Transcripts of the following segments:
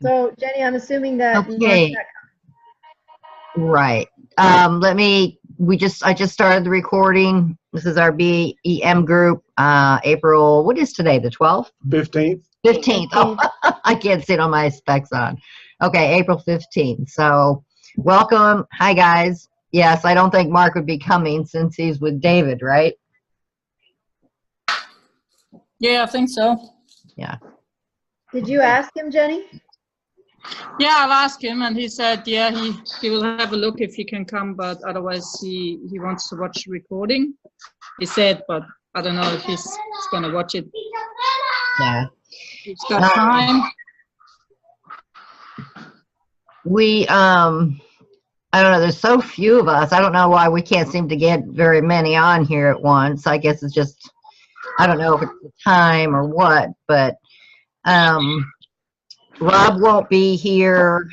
So Jenny, I'm assuming that Okay. Right. I just started the recording. This is our BEM group, April, what is today, the 12th? 15th. 15th. Oh, I can't see it on my specs on. Okay, April 15th. So welcome. Hi, guys. Yes, I don't think Mark would be coming since he's with David, right? Yeah, I think so. Yeah. Did you ask him, Jenny? Yeah, I'll ask him, and he said, yeah, he will have a look if he can come, but otherwise he wants to watch the recording. He said, but I don't know if he's going to watch it. Yeah. He's got time. I don't know, there's so few of us. I don't know why we can't seem to get very many on here at once. I guess it's just, I don't know if it's the time or what, but Rob won't be here.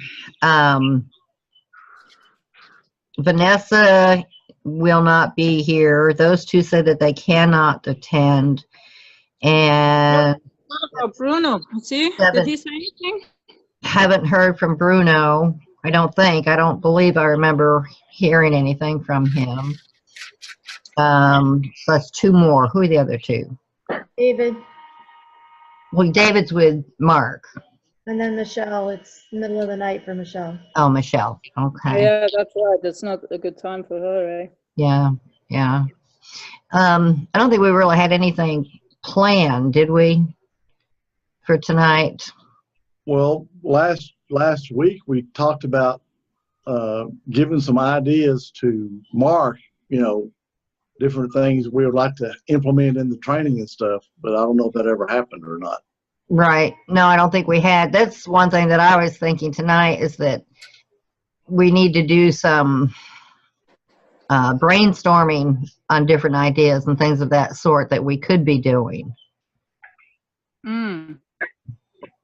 Vanessa will not be here. Those two said that they cannot attend. And what about Bruno? See, did he say anything? Haven't heard from Bruno. I don't believe I remember hearing anything from him. So that's two more. Who are the other two? David. Well, David's with Mark. And then Michelle. It's middle of the night for Michelle. Oh, Michelle. Okay. Yeah, that's right. That's not a good time for her, eh? Yeah, yeah. I don't think we really had anything planned, did we, for tonight? Well, last week we talked about giving some ideas to Mark, different things we would like to implement in the training and stuff, but I don't know if that ever happened or not. Right. No, I don't think we had. That's one thing that I was thinking tonight, is that we need to do some brainstorming on different ideas and things of that sort that we could be doing.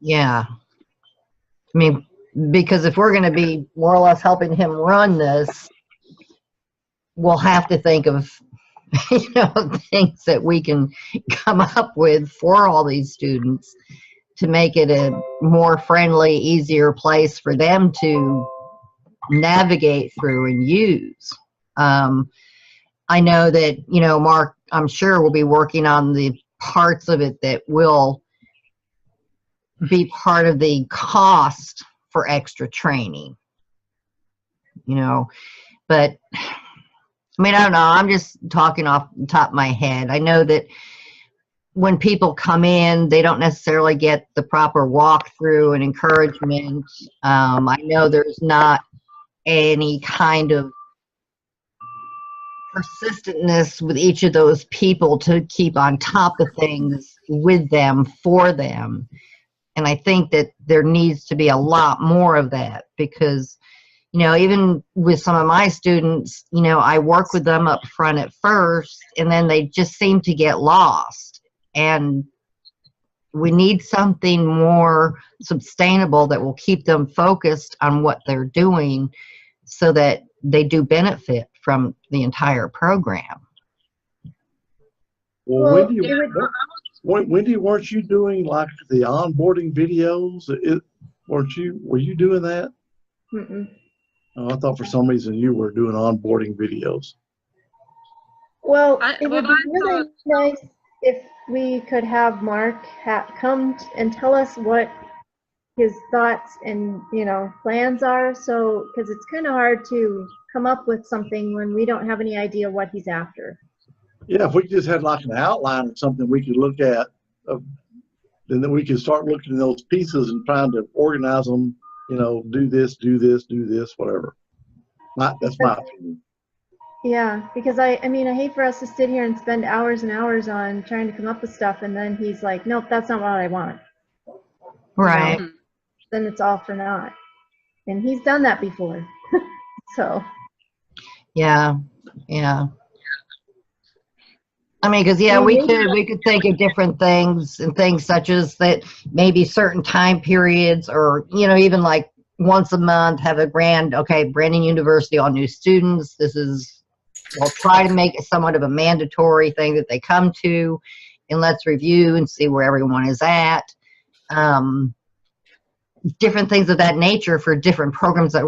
Yeah. I mean, because if we're going to be more or less helping him run this, we'll have to think of, things that we can come up with for all these students to make it a more friendly, easier place for them to navigate through and use. I know that, Mark, I'm sure, will be working on the parts of it that will be part of the cost for extra training, but I mean, I don't know, I'm just talking off the top of my head. I know that when people come in, they don't necessarily get the proper walkthrough and encouragement. I know there's not any kind of persistentness with each of those people to keep on top of things with them, for them. And I think that there needs to be a lot more of that, because, even with some of my students, I work with them up front at first, and then they just seem to get lost. And we need something more sustainable that will keep them focused on what they're doing so that they do benefit from the entire program. Well, Wendy, weren't you doing like the onboarding videos? Were you doing that? Mm-mm. Oh, I thought for some reason you were doing onboarding videos. Well, it would be really nice if we could have Mark come and tell us what his thoughts and plans are. So, because it's kind of hard to come up with something when we don't have any idea what he's after. Yeah, if we just had like an outline of something we could look at, then we could start looking at those pieces and trying to organize them. Do this, whatever. That's my opinion. Yeah, because I hate for us to sit here and spend hours and hours on trying to come up with stuff, and then he's like, nope, that's not what I want. Right. Then it's all for naught. And he's done that before. So. Yeah. I mean, because we could think of different things, and things such as that, maybe certain time periods, or even like once a month have a Brandon University, all new students. We'll try to make it somewhat of a mandatory thing that they come to, and let's review and see where everyone is at. different things of that nature for different programs that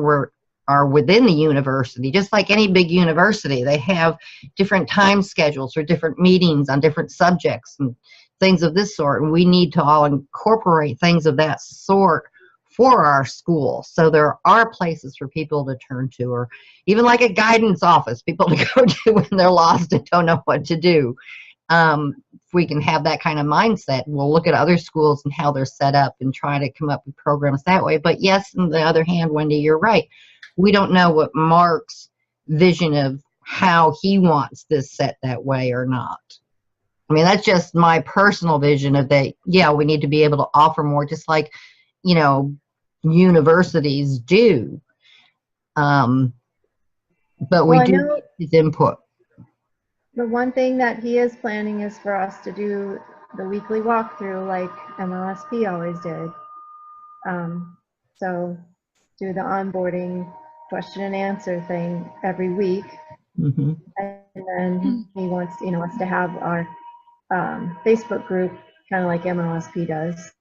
are within the university. Just like any big university, they have different time schedules for different meetings on different subjects and things of this sort. And we need to all incorporate things of that sort for our school. So there are places for people to turn to, or even like a guidance office, people to go to when they're lost and don't know what to do. If we can have that kind of mindset, we'll look at other schools and how they're set up and try to come up with programs that way. But yes, on the other hand, Wendy, you're right. We don't know what Mark's vision of how he wants this set that way or not. I mean, that's just my personal vision of that. Yeah, we need to be able to offer more, just like, you know, universities do. But we do need his input. The one thing that he is planning is for us to do the weekly walkthrough like MLSP always did. So do the onboarding question and answer thing every week. Mm-hmm. And then he wants, you know, us to have our Facebook group kind of like MLSP does.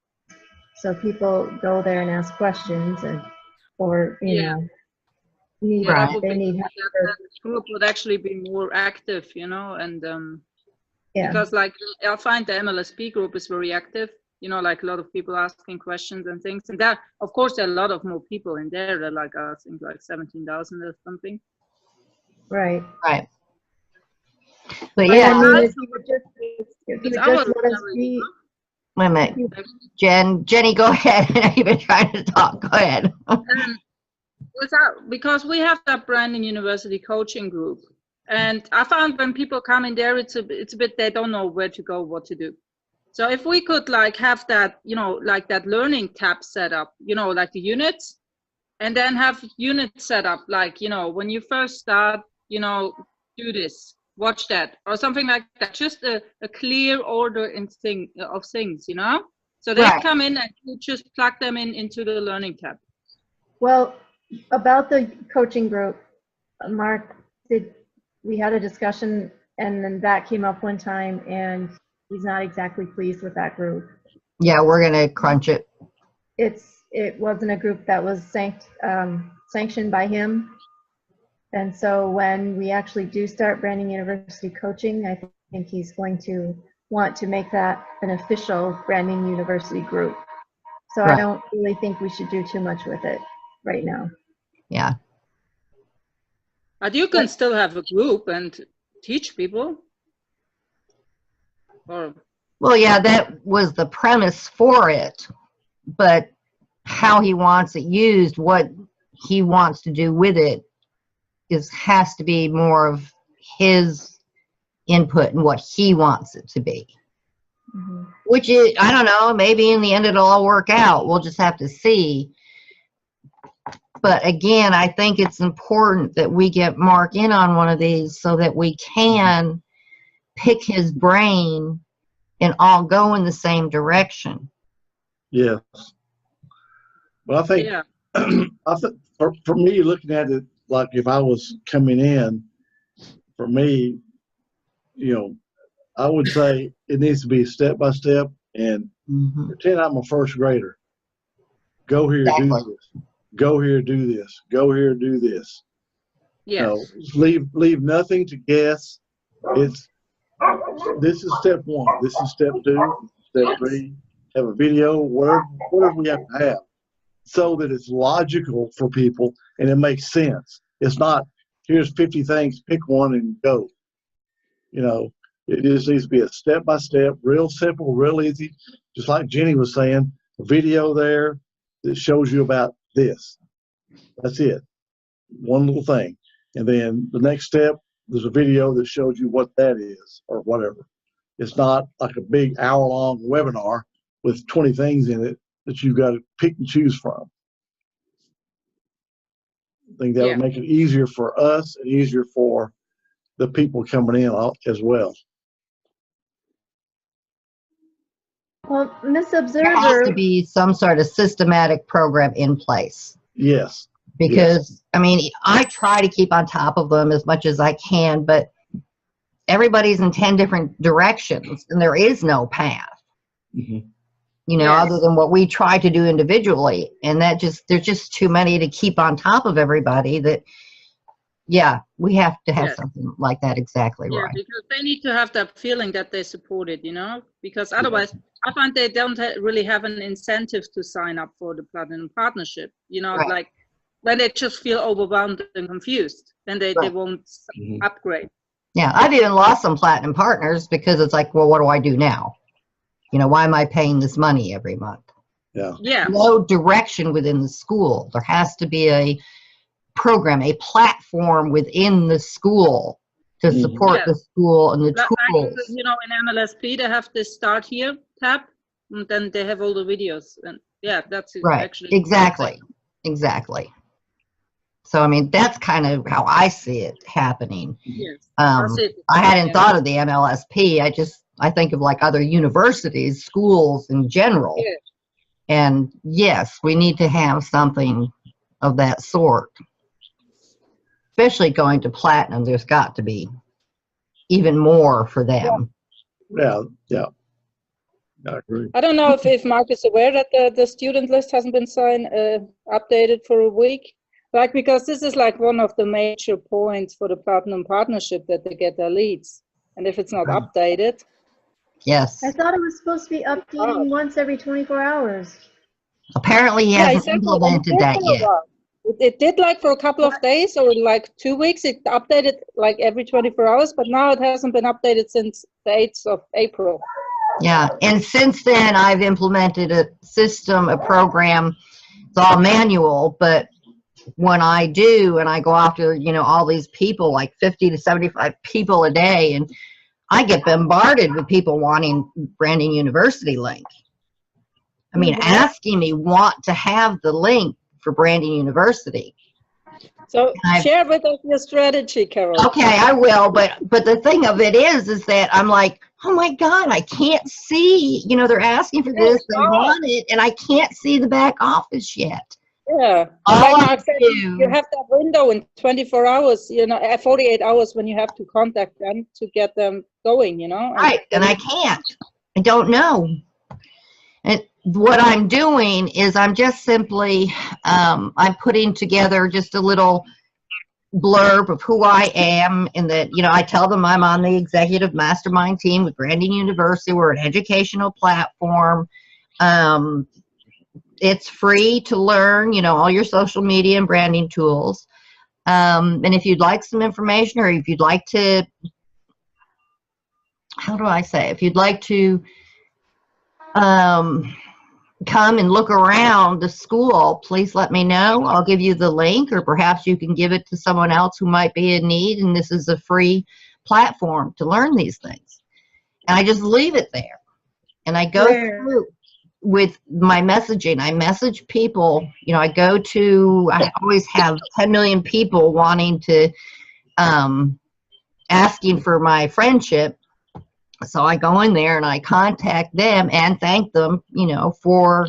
So people go there and ask questions, and or you know, they need help. That group would actually be more active, you know, and Yeah. because like I find the MLSP group is very active, you know, like a lot of people asking questions and things, and that of course there are a lot of more people in there. They're like I think like 17,000 or something. Right. Right. But yeah, I mean, if you would just let us be. Wait a minute, Jenny, go ahead. You've been trying to talk. Go ahead. Because we have that Branding University coaching group, and I found when people come in there, it's a bit they don't know where to go, what to do. So if we could like have that, you know, like that learning tab set up, you know, like the units, and then have units set up, like, you know, when you first start, you know, do this, watch that, or something like that. Just a clear order of things, you know. So they come in and you just plug them into the learning tab. Well, about the coaching group, Mark, we had a discussion, and then that came up one time, and he's not exactly pleased with that group. Yeah, we're gonna crunch it. It wasn't a group that was sanctioned by him, and so when we actually do start Branding University coaching, I think he's going to want to make that an official Branding University group. So I don't really think we should do too much with it right now. Yeah. But you can still have a group and teach people. Or well, yeah, that was the premise for it, but how he wants it used, what he wants to do with it, has to be more of his input and what he wants it to be. Mm-hmm. Which is, I don't know, maybe in the end it'll all work out. We'll just have to see. But again, I think it's important that we get Mark in on one of these so that we can pick his brain and all go in the same direction. Yes. Well, I think, I think for me, looking at it, like if I was coming in, for me, you know, I would say it needs to be step by step, and pretend I'm a first grader. Go here, do this. Go here, do this. Go here, do this. Yeah. Leave nothing to guess. This is step one. This is step two. Step three. Have a video, whatever we have to have, so that it's logical for people and it makes sense. It's not, here's 50 things, pick one and go. You know, it just needs to be a step by step, real simple, real easy. Just like Jenny was saying, a video there that shows you about this. That's it. One little thing. And then the next step, there's a video that shows you what that is or whatever. It's not like a big hour-long webinar with 20 things in it that you've got to pick and choose from. I think that would make it easier for us and easier for the people coming in as well. Well, Miss Observer, there has to be some sort of systematic program in place. Yes. Because, I mean, I try to keep on top of them as much as I can, but everybody's in 10 different directions and there is no path. Mm-hmm. you know, Yes. other than what we try to do individually. And that there's just too many to keep on top of everybody that, yeah, we have to have Yes. something like that. Exactly Yeah, right. because they need to have that feeling that they support it, you know, because otherwise I find they don't really have an incentive to sign up for the Platinum Partnership, you know, Right. like when they just feel overwhelmed and confused, then they Right. won't Mhm. upgrade. Yeah, I've even lost some platinum partners because it's like, well, what do I do now? You know, why am I paying this money every month? Yeah. Yeah. No direction within the school. There has to be a program, a platform within the school to Mhm. support the school and the Like, tools. you know, in MLSP, they have this Start Here tab, and then they have all the videos. And yeah, that's Right, actually exactly, exactly. So, I mean, that's kind of how I see it happening. Yes. I hadn't thought of the MLSP. I think of like other universities, schools in general. Yeah. And yes, we need to have something of that sort. Especially going to platinum, there's got to be even more for them. Yeah. Yeah. I agree. I don't know if Mark is aware that the student list hasn't been updated for a week. Like, because this is like one of the major points for the Platinum Partnership, that they get their leads. And if it's not updated. Yes. I thought it was supposed to be updating once every 24 hours. Apparently he hasn't implemented that yet. It did like for a couple of days or like 2 weeks. It updated like every 24 hours, but now it hasn't been updated since the 8th of April. Yeah, and since then I've implemented a system, a program. It's all manual, but when I do, and I go after, you know, all these people, like 50 to 75 people a day, and I get bombarded with people wanting Branding University link. I mean, asking me want to have the link for Branding University. So share with us your strategy, Carol. Okay, I will, but the thing of it is that I'm like, oh my God, I can't see, you know, they're asking for this, they want it, and I can't see the back office yet. Yeah, like Mark said, you have that window in 24 hours, you know, 48 hours when you have to contact them to get them going, you know. Right, and I can't. I don't know. And what I'm doing is I'm just simply, I'm putting together just a little blurb of who I am, and that, you know, I tell them I'm on the executive mastermind team with Branding University. We're an educational platform. It's free to learn, you know, all your social media and branding tools. And if you'd like some information, or if you'd like to, how do I say, if you'd like to come and look around the school, please let me know. I'll give you the link, or perhaps you can give it to someone else who might be in need, and this is a free platform to learn these things. And I just leave it there. And I go through with my messaging. I message people, you know, I always have 10 million people wanting to, asking for my friendship. So I go in there and I contact them and thank them, you know, for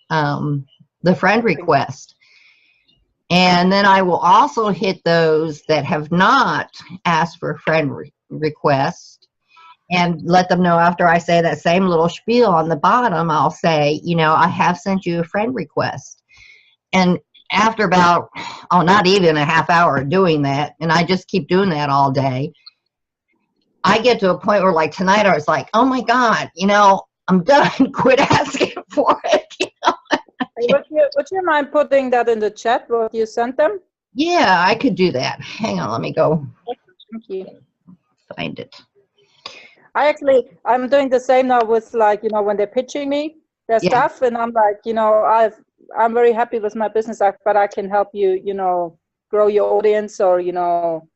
the friend request. And then I will also hit those that have not asked for a friend request, and let them know after I say that same little spiel on the bottom. I'll say, you know, I have sent you a friend request. And after about, not even a half hour of doing that, and I just keep doing that all day, I get to a point where, like tonight, I was like, oh my God, you know, I'm done. Quit asking for it. You know? Would you mind putting that in the chat, what you sent them? Yeah, I could do that. Hang on, let me go. Thank you. Find it. I'm doing the same now with, like, you know, when they're pitching me their stuff, and I'm like, you know, I'm very happy with my business, but I can help you, you know, grow your audience, or, you know,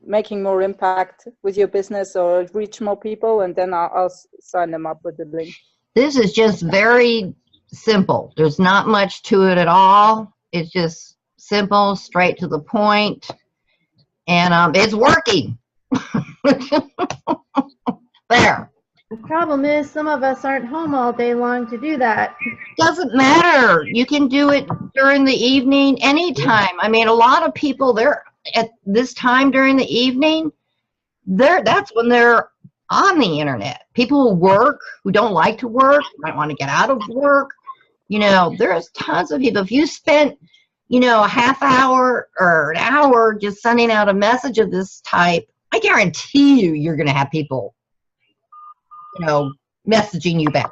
making more impact with your business, or reach more people, and then I'll sign them up with the link. This is just very simple. There's not much to it at all. It's just simple, straight to the point, and it's working. There. The problem is some of us aren't home all day long to do that. Doesn't matter. You can do it during the evening, anytime. I mean, a lot of people, they're at this time during the evening, that's when they're on the internet. People who work, who don't like to work, might want to get out of work. You know, there's tons of people. If you spent, you know, a half hour or an hour just sending out a message of this type, I guarantee you, you're going to have people, you know, messaging you back.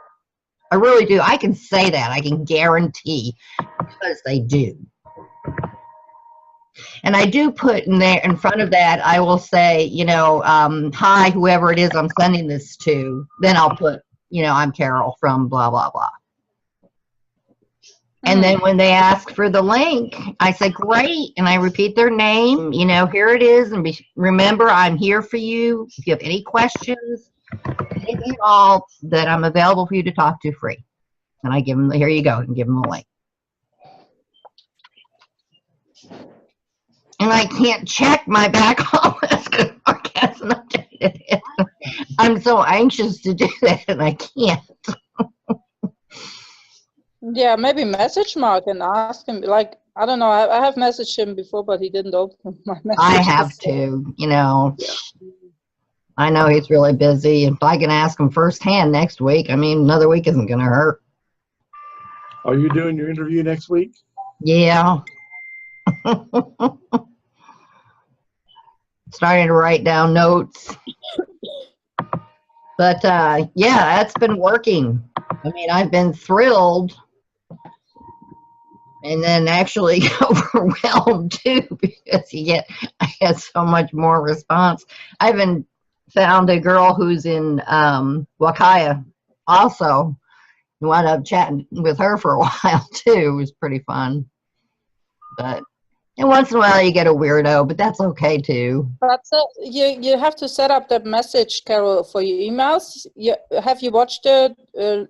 I really do. I can say that. I can guarantee, because they do. And I do put in there, in front of that, I will say, you know, hi, whoever it is I'm sending this to. Then I'll put, you know, I'm Carol from blah, blah, blah. And then when they ask for the link, I say, great. And I repeat their name, you know, here it is. And remember, I'm here for you. If you have any questions, anything at all, that I'm available for you to talk to free. And I give them, here you go, and give them a link. And I can't check my back office because Mark hasn't updated it. I'm so anxious to do that, and I can't. Yeah, maybe message Mark and ask him. Like, I don't know. I have messaged him before, but he didn't open my message. I have to, you know. Yeah. I know he's really busy. If I can ask him firsthand next week, I mean, another week isn't going to hurt. Are you doing your interview next week? Yeah. Starting to write down notes. But, yeah, that's been working. I mean, I've been thrilled. And then actually overwhelmed too, because I get so much more response. I even found a girl who's in Wakaya also. Wound up chatting with her for a while too. It was pretty fun. But and once in a while you get a weirdo, but that's okay too. But you have to set up that message, Carol, for your emails. Have you watched the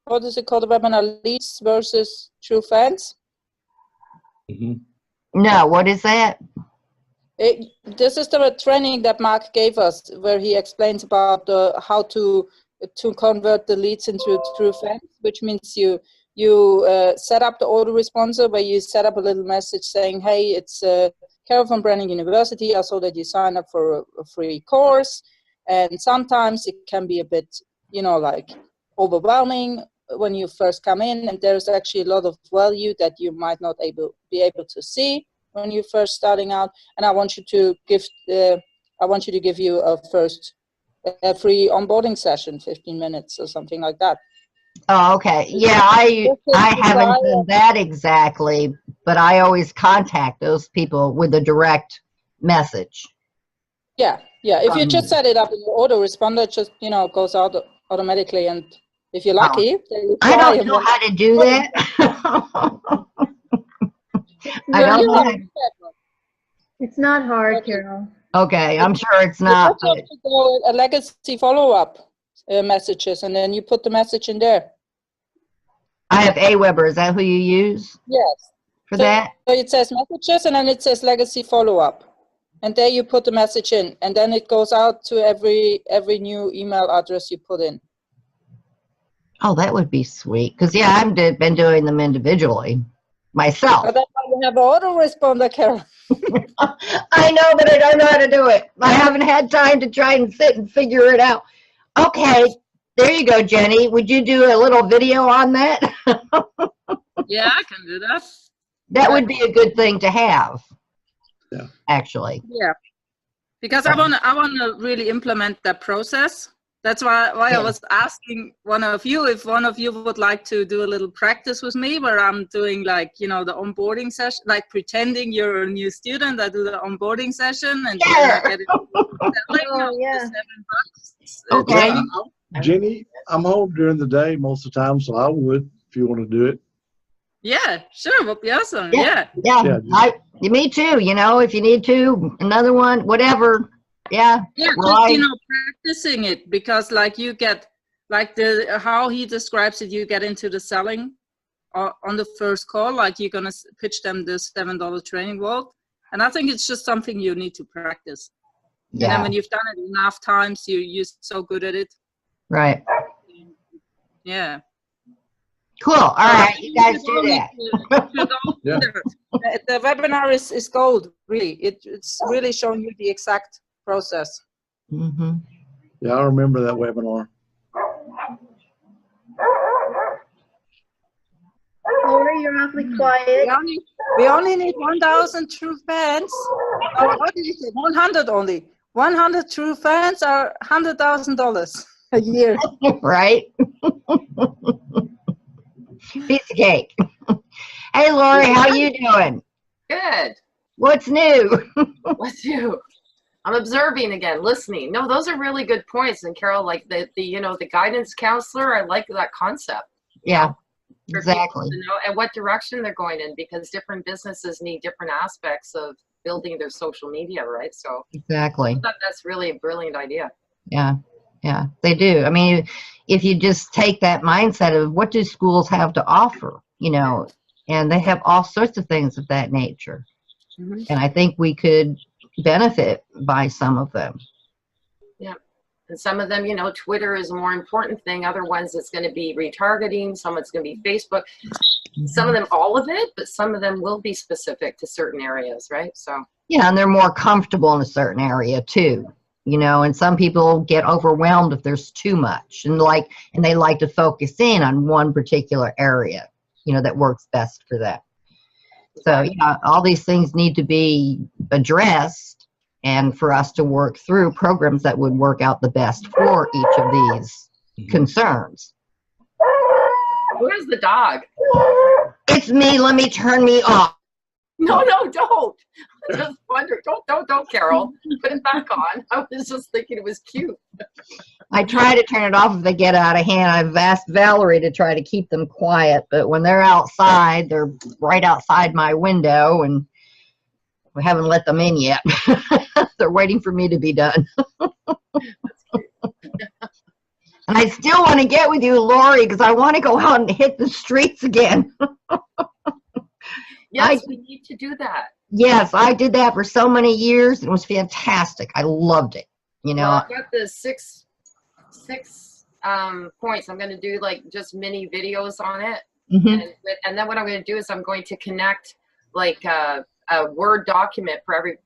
what is it called, the webinar, Leads versus True Fans? No, what is that? This is the training that Mark gave us, where he explains about how to convert the leads into true fans, which means you set up the autoresponder where you set up a little message saying, hey, it's Carol from Branding University. I saw that you signed up for a free course. And sometimes it can be a bit, you know, like overwhelming when you first come in, and there's actually a lot of value that you might not be able to see when you're first starting out. And I want you to give you a free onboarding session, 15 minutes or something like that. Oh, okay. Yeah, I haven't done that exactly, but I always contact those people with a direct message. Yeah. If you just set it up in the autoresponder, it just, you know, goes out automatically, and if you're lucky, I don't know how to do that. I don't know. It's not hard, Carol. Okay, I'm sure it's not. You have to go a legacy follow-up messages, and then you put the message in there. I have Aweber. Is that who you use? Yes. For that? So it says messages, and then it says legacy follow-up. And there you put the message in, and then it goes out to every new email address you put in. Oh, that would be sweet. Because, yeah, I've been doing them individually myself. But that's why you have an autoresponder, Carol. I know, but I don't know how to do it. I haven't had time to try and sit and figure it out. Okay, there you go, Jenny. Would you do a little video on that? Yeah, I can do that. That would be a good thing to have. Yeah. Actually. Yeah. Because I want to really implement that process. That's why I was asking one of you if one of you would like to do a little practice with me, where I'm doing, like, you know, the onboarding session, like pretending you're a new student. I do the onboarding session, and yeah. I get it. Oh, yeah. Okay. Jenny, I'm home during the day most of the time, so I would, if you want to do it. Yeah, sure. Would be awesome. Yeah. Yeah. Me too. You know, if you need to, another one, whatever. Yeah. Yeah, right. just, you know, practicing it, because like you get, like how he describes it, you get into the selling on the first call, like you're gonna pitch them the $7 training vault, and I think it's just something you need to practice. Yeah. And then when you've done it enough times, you're so good at it. Right. Yeah. Cool. All right, you guys do that. Yeah. The webinar is gold, really. It's really showing you the exact process. Mm-hmm. Yeah, I remember that webinar. Lori, you're awfully quiet. We only need 1,000 true fans. Oh, what did you say? 100 only. 100 true fans are $100,000 a year. Right? Piece of cake. Hey, Lori, how you doing? Good. What's new? What's new? I'm observing again, listening. No, those are really good points. And Carol, like the guidance counselor, I like that concept. Yeah, For exactly. people to know and what direction they're going in, because different businesses need different aspects of building their social media, right? So Exactly. I thought that's really a brilliant idea. Yeah, yeah, they do. I mean, if you just take that mindset of what do schools have to offer, you know, and they have all sorts of things of that nature. Mm-hmm. And I think we could benefit by some of them. Yeah. And some of them, you know, Twitter is a more important thing. Other ones, it's going to be retargeting. Some it's going to be Facebook. Some of them, all of it, but some of them will be specific to certain areas, right? So Yeah, and they're more comfortable in a certain area too, you know, and some people get overwhelmed if there's too much and they like to focus in on one particular area, you know, that works best for them. So yeah, all these things need to be addressed and for us to work through programs that would work out the best for each of these concerns. where's the dog? It's me. Let me turn me off. No, don't. I just wondered. Don't, Carol. Put it back on. I was just thinking it was cute. I try to turn it off if they get out of hand. I've asked Valerie to try to keep them quiet, but when they're outside, they're right outside my window, and we haven't let them in yet. They're waiting for me to be done. And I still want to get with you, Lori, because I want to go out and hit the streets again. Yes, we need to do that. Yes, I did that for so many years. It was fantastic. I loved it. You know, Well, I've got the six points. I'm going to do like just mini videos on it. mm-hmm. And then what I'm going to do is I'm going to connect like a Word document for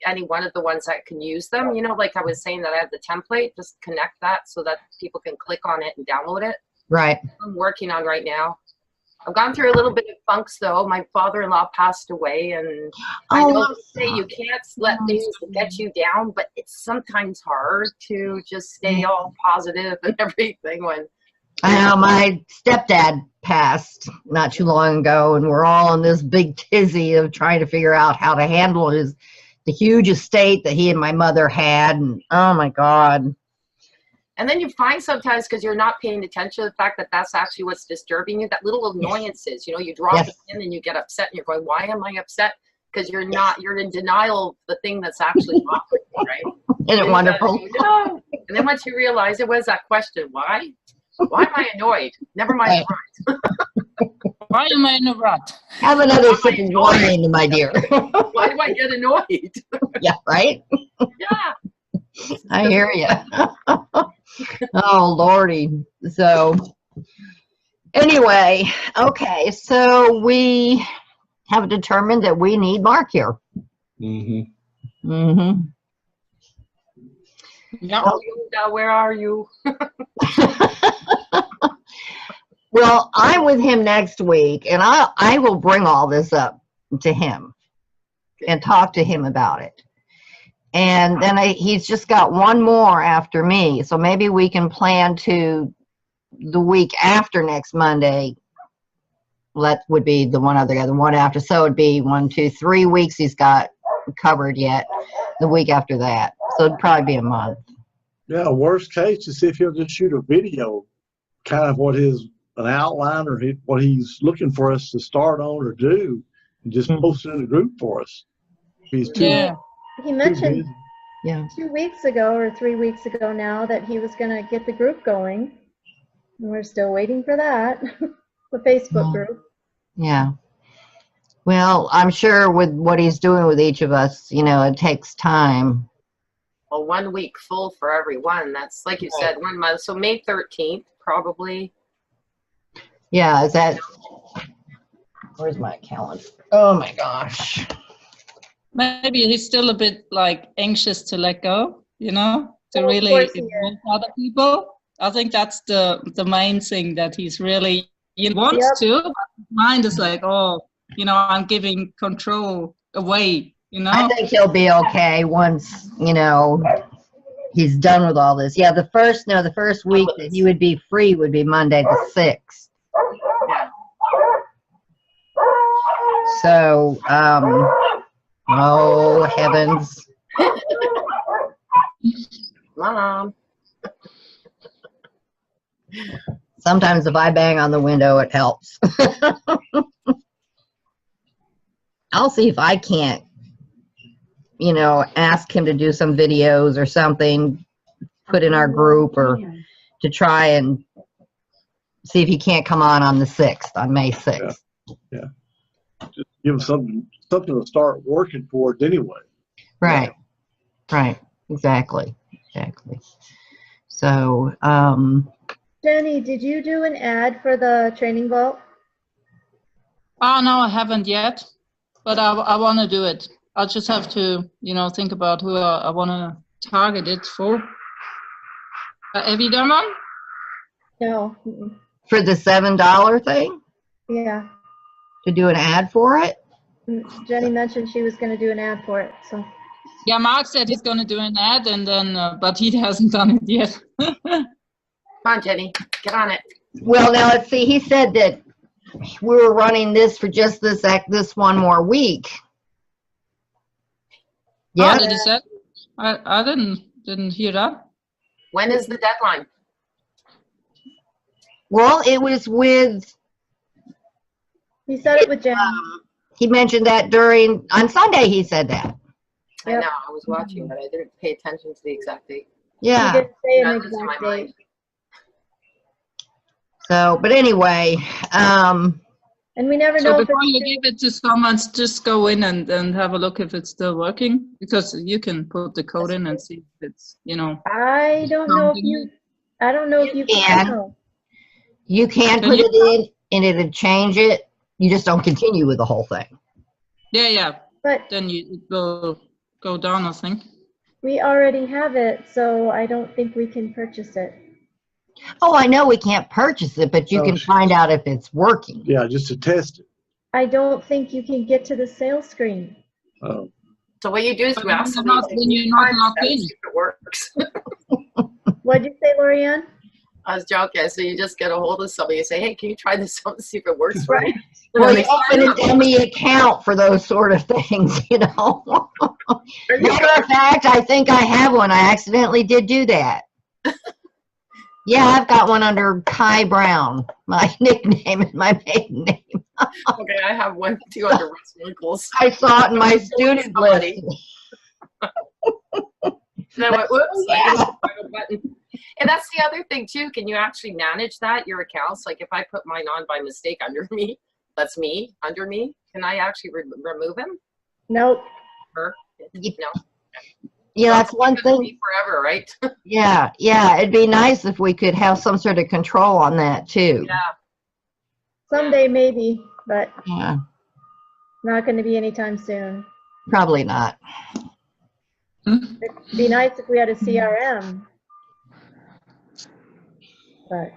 any one of the ones that can use them. You know, like I was saying that I have the template, just connect that so that people can click on it and download it. Right. I'm working on right now. I've gone through a little bit of funks though. My father-in-law passed away, and I know they say you can't let things get you down, but it's sometimes hard to just stay all positive and everything when. I know my stepdad passed not too long ago, and we're all in this big tizzy of trying to figure out how to handle the huge estate that he and my mother had, and oh my God. And then you find sometimes, because you're not paying attention to the fact that that's actually what's disturbing you, that little annoyances, you know, you drop Yes. it in and you get upset and you're going, why am I upset? Because you're in denial of the thing that's actually bothering you, right? Isn't it wonderful? No. And then once you realize it was that question, why? Why am I annoyed? Never mind. Right. Why am I in a rut? Have another sip of wine, my dear. Why do I get annoyed? Yeah, right? Yeah. I hear you. Oh, Lordy. So, anyway, okay, so we have determined that we need Mark here. Mm-hmm. Mm-hmm. Yeah. Where are you? Well, I'm with him next week, and I will bring all this up to him and talk to him about it. And then he's just got one more after me, so maybe we can plan to the week after next Monday. That would be the one after. So it'd be 1, 2, 3 weeks he's got covered yet. The week after that, so it'd probably be a month. Yeah, worst case, to see if he'll just shoot a video, kind of an outline or what he's looking for us to start on or do, and just post it in the group for us. If he's too, Yeah. He mentioned Yeah. 2 weeks ago or 3 weeks ago now that he was going to get the group going. And we're still waiting for that, the Facebook group. Yeah. Well, I'm sure with what he's doing with each of us, you know, it takes time. Well, 1 week full for everyone. That's like you said, 1 month. So May 13th, probably. Yeah, is that, where's my calendar? Oh my gosh. Maybe he's still a bit like anxious to let go, you know? to Well, of really course he is. involve other people. I think that's the main thing, that he's really, he wants Yep. to, but his mind is like, oh, you know, I'm giving control away, you know? I think he'll be okay once, you know, he's done with all this. Yeah, the first week that he would be free would be Monday the 6th. Yeah. So, oh heavens. Mom. Sometimes if I bang on the window, it helps. I'll see if I can't, you know, ask him to do some videos or something, put in our group, or to try and see if he can't come on the 6th, on May 6th. Yeah. Just give them something to start working towards anyway. Right. Right. Exactly. So, Jenny, did you do an ad for the training vault? Oh, no, I haven't yet, but I want to do it. I'll just have to, you know, think about who I want to target it for. Have you done one? No. Mm-mm. for the $7 thing, Yeah. to do an ad for it? Jenny mentioned she was going to do an ad for it, so. Yeah, Mark said he's going to do an ad, and then, but he hasn't done it yet. Come on, Jenny, get on it. Well, now let's see. He said that we were running this for just this one more week. Yeah. Oh, did he say? I didn't hear that. When is the deadline? Well, it was with. He said it with Jenny. He mentioned that on Sunday. He said that. I Yep. know, I was watching, but I didn't pay attention to the exact date. He Yeah. didn't say an That was in my exact mind. date. So, but anyway, And we never So know if before you it's. give it to someone, just go in and have a look if it's still working, because you can put the code in and see if it's, you know. I don't know if you can. though. you can Can put you? it in, and it'll change it. You just don't continue with the whole thing. Yeah. But Then it will go down, I think. we already have it, so I don't think we can purchase it. Oh, I know we can't purchase it, but you Oh, can shit. find out if it's working. Yeah, just to test it. I don't think you can get to the sales screen. Oh, So what you do is But you then ask you're somebody, not- then you're not logged in. see if it works. What'd you say, Lorianne? I was joking. So you just get a hold of somebody and say, hey, can you try this out and see if it works for me? Right. And Well, then you they open sign an up. ME account for those sort of things, you know. There you Matter go. of fact, I think I have one. I accidentally did do that. Yeah, I've got one under Kai Brown, my nickname and my maiden name. Okay, I have one too under Russ Winkles. I saw it in my student list. Somebody. And I went, whoops, I hit the wrong button. And that's the other thing too. Can you actually manage that, your accounts? Like if I put mine on by mistake under me, that's me, under me, can I actually remove him? Nope. Her? Ye- No. Yeah, that's one It's gonna thing. be forever, right? Yeah, it'd be nice if we could have some sort of control on that too. Yeah. Someday maybe, but Yeah, not going to be anytime soon. probably not. It'd be nice if we had a CRM. But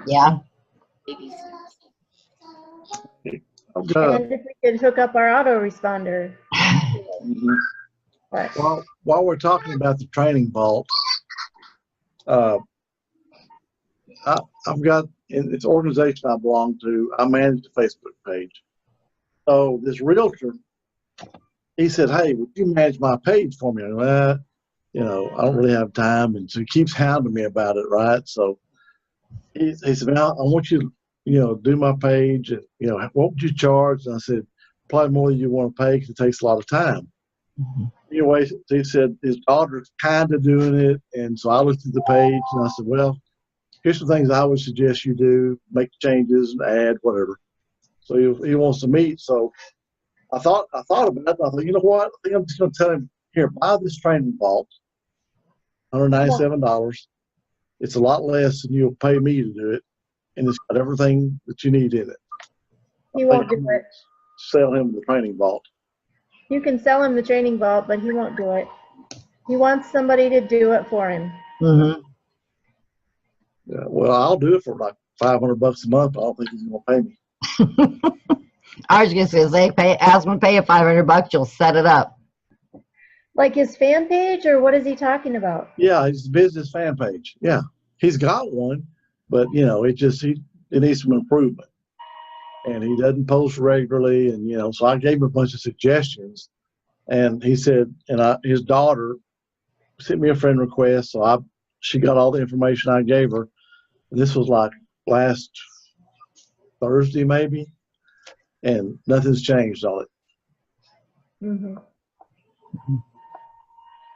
Yeah. I've got and if we could hook up our autoresponder. But while we're talking about the training vault, I've got in this organization I belong to, I manage the Facebook page. So this realtor, he said, "Hey, would you manage my page for me?" And well, you know, I don't really have time, and so he keeps hounding me about it, right? So he said, "Man, I want you to, you know, do my page, and you know, what would you charge?" And I said, "Probably more than you want to pay because it takes a lot of time." Anyway, he said his daughter's kind of doing it, and so I looked at the page and I said, "Well, here's some things I would suggest you do: make changes, add, whatever." So he wants to meet. So I thought about it. And I thought, you know what? I think I'm just going to tell him, here, buy this training vault, $197. It's a lot less than you'll pay me to do it, and it's got everything that you need in it. he won't do it. Sell him the training vault. You can sell him the training vault, but he won't do it. He wants somebody to do it for him. Mm-hmm. Yeah, well, I'll do it for like $500 a month. But I don't think he's gonna pay me. I was gonna say, ask him to pay you $500, you'll set it up. Like his fan page, or what is he talking about? Yeah, his business fan page. Yeah, he's got one, but you know, it needs some improvement, and he doesn't post regularly, and you know, so I gave him a bunch of suggestions, and he said, and his daughter sent me a friend request, so she got all the information I gave her. And this was like last Thursday maybe, and nothing's changed on it. Mm-hmm.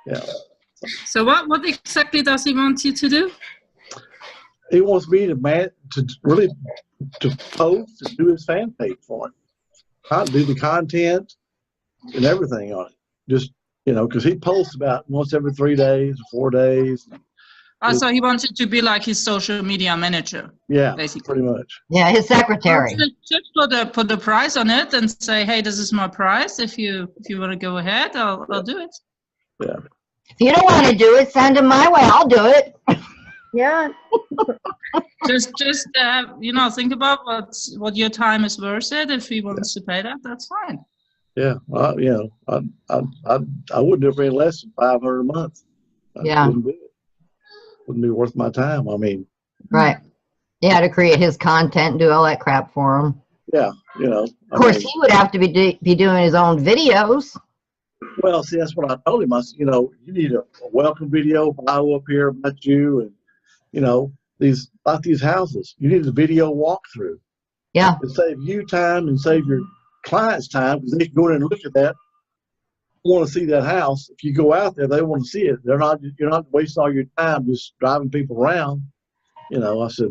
Yeah. So what exactly does he want you to do? He wants me to post and do his fan page for him. I do the content and everything on it. Just, you know, because he posts about once every 3 days or 4 days. So he wants you to be like his social media manager. Yeah, basically. pretty much. Yeah, his secretary. Just put the price on it and say, hey, this is my price. If you want to go ahead, I'll do it. Yeah. If you don't want to do it, send him my way. I'll do it. Yeah. just you know, think about what your time is worth it. If he wants to pay that, that's fine. Yeah, you know, I wouldn't do it for any less than $500 a month. Yeah. Wouldn't be worth my time. I mean. Right. Yeah, to create his content, do all that crap for him. Yeah, you know. Of course, he would have to be doing his own videos. Well, see, that's what I told him. I said, you know, you need a welcome video, bio up here about you, and you know, about these houses. You need a video walkthrough. Yeah. To save you time and save your clients time, because they can go in and look at that, want to see that house. If you go out there, they want to see it. You're not wasting all your time just driving people around. You know, I said,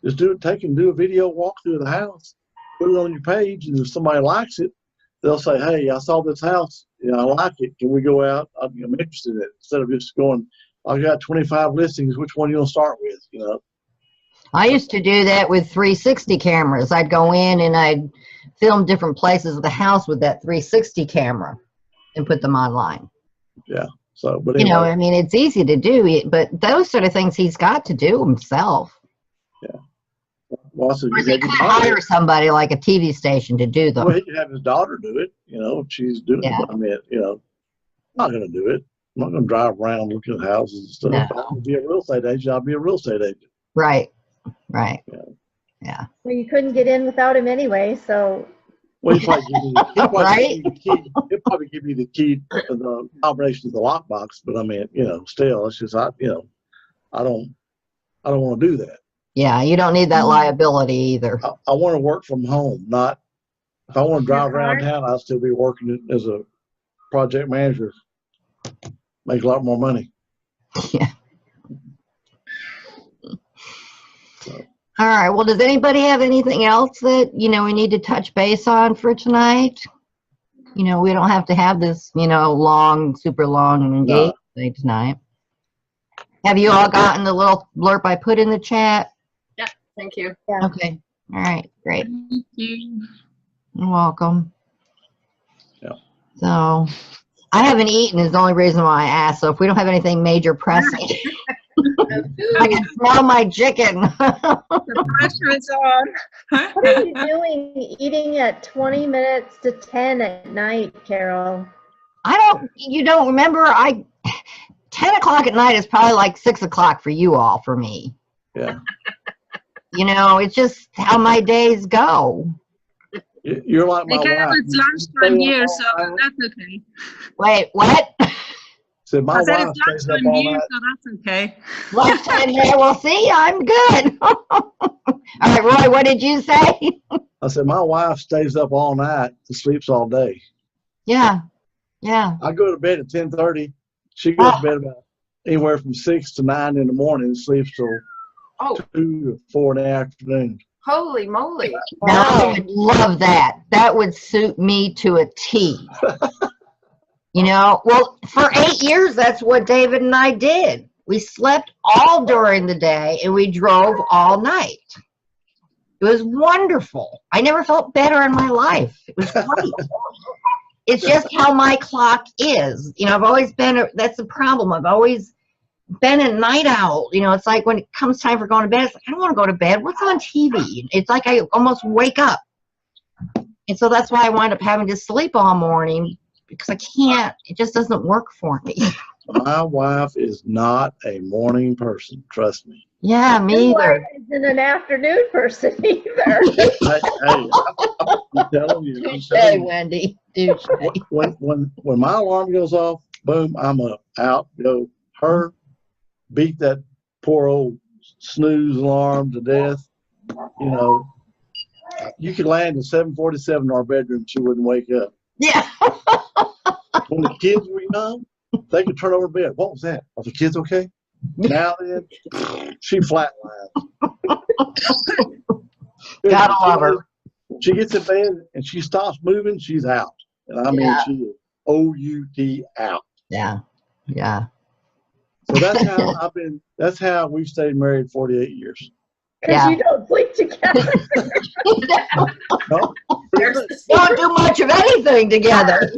just do a video walkthrough of the house, put it on your page, and if somebody likes it, they'll say, hey, I saw this house, you know, I like it. Can we go out? I'm interested in it. Instead of just going, I got 25 listings, which one you gonna start with, you know? I used to do that with 360 cameras. I'd go in and I'd film different places of the house with that 360 camera and put them online. Yeah. So, but anyway. You know, I mean, it's easy to do, but those sort of things he's got to do himself. Yeah. Well, so Or he could hire somebody like a TV station to do them. Well, he could have his daughter do it, you know, if she's doing it. I mean, you know, I'm not going to do it. I'm not going to drive around looking at houses and stuff. No. If I want to be a real estate agent, I'll be a real estate agent. Right. Right. Yeah. Yeah. Well, you couldn't get in without him anyway, so. Well, he'll probably give you the key to the combination of the lockbox, but I mean, you know, still, it's just, I don't want to do that. Yeah, you don't need that liability either. I want to work from home, not, if I want to drive around town, I'll still be working as a project manager, make a lot more money. Yeah. All right. Well, does anybody have anything else that, you know, we need to touch base on for tonight? You know, we don't have to have this, you know, super long and engaged thing tonight. Have you all gotten the little blurb I put in the chat? Yeah, thank you. Yeah. Okay. All right. Great. Thank you. You're welcome. Yeah. So, I haven't eaten is the only reason why I asked. So, if we don't have anything major pressing, I can smell my chicken. The pressure is on. What are you doing eating at 20 minutes to 10 at night, Carol? You don't remember, 10 o'clock at night is probably like 6 o'clock for you all, for me. Yeah. You know, it's just how my days go. You're like my Because wife. it's lunchtime here, so that's okay. Wait, what? So my I said wife it's stays up lunchtime all here, night. so that's okay. Lunchtime there, well, see, I'm good. All right, Roy, what did you say? I said, my wife stays up all night and sleeps all day. Yeah, yeah. I go to bed at 10:30. She goes to bed about anywhere from 6 to 9 in the morning and sleeps till 2 to 4 in the afternoon. Holy moly. Now, I would love that. That would suit me to a T. You know, well, for 8 years, that's what David and I did. We slept all during the day and we drove all night. It was wonderful. I never felt better in my life. It was great. It's just how my clock is. You know, I've always been, that's the problem. I've always been a night owl. You know, it's like when it comes time for going to bed, it's like, I don't want to go to bed. What's on TV? It's like I almost wake up. And so that's why I wind up having to sleep all morning, because I can't, it just doesn't work for me. My wife is not a morning person, trust me. Yeah, me Your either. wife isn't an afternoon person either. I'm telling you. I'm Touche, telling you. Wendy. Touche. When my alarm goes off, boom, I'm up, out, go. Her, beat that poor old snooze alarm to death. You know, you could land at 7:47 in our bedroom, she wouldn't wake up. Yeah. When the kids were young, they could turn over bed. What was that? Are the kids okay? Now then, she flatlined. Gotta love her. She gets in bed and she stops moving, she's out. And I mean, Yeah. she is O-U-T out. Yeah. Yeah. So that's how we've stayed married 48 years. Because Yeah. you don't sleep together. No, Don't do much of anything together.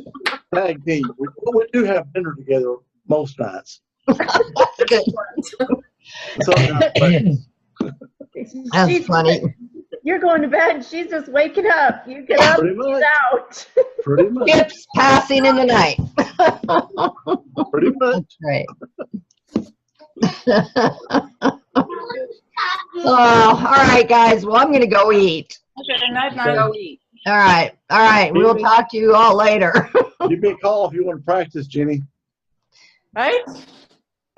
tag team. We do have dinner together most nights. That's good. Sometimes, That's She's- funny. You're going to bed and she's just waking up. You get up, Pretty she's much. out. pretty much. Ships passing in the night. Pretty much. Right. Oh, all right, guys. Well, I'm going to go eat. Okay, night, Okay. Go eat. All right. All right. We'll talk to you all later. Give me a call if you want to practice, Jenny. Right?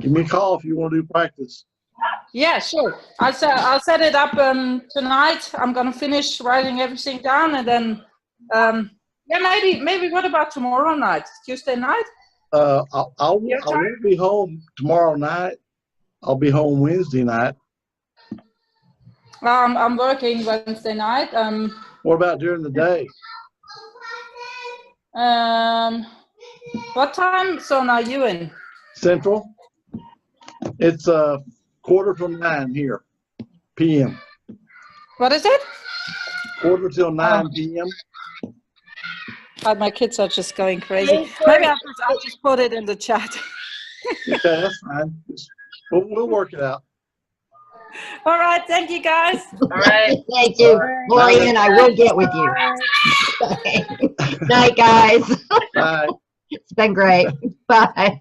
Give me a call if you want to do practice. Yeah, sure. I'll set it up tonight. I'm gonna finish writing everything down, and then yeah, maybe what about tomorrow night, Tuesday night? I won't be home tomorrow night. I'll be home Wednesday night. I'm working Wednesday night. What about during the day? What time zone are you in? Central. It's 8:45 here, p.m. What is it? 8:45 p.m. My kids are just going crazy. Maybe I'll just put it in the chat. Okay, that's fine. We'll work it out. All right, thank you guys. All right. Thank you. Bye. Lorian, I will get with you. Night, guys. Bye. It's been great. Bye.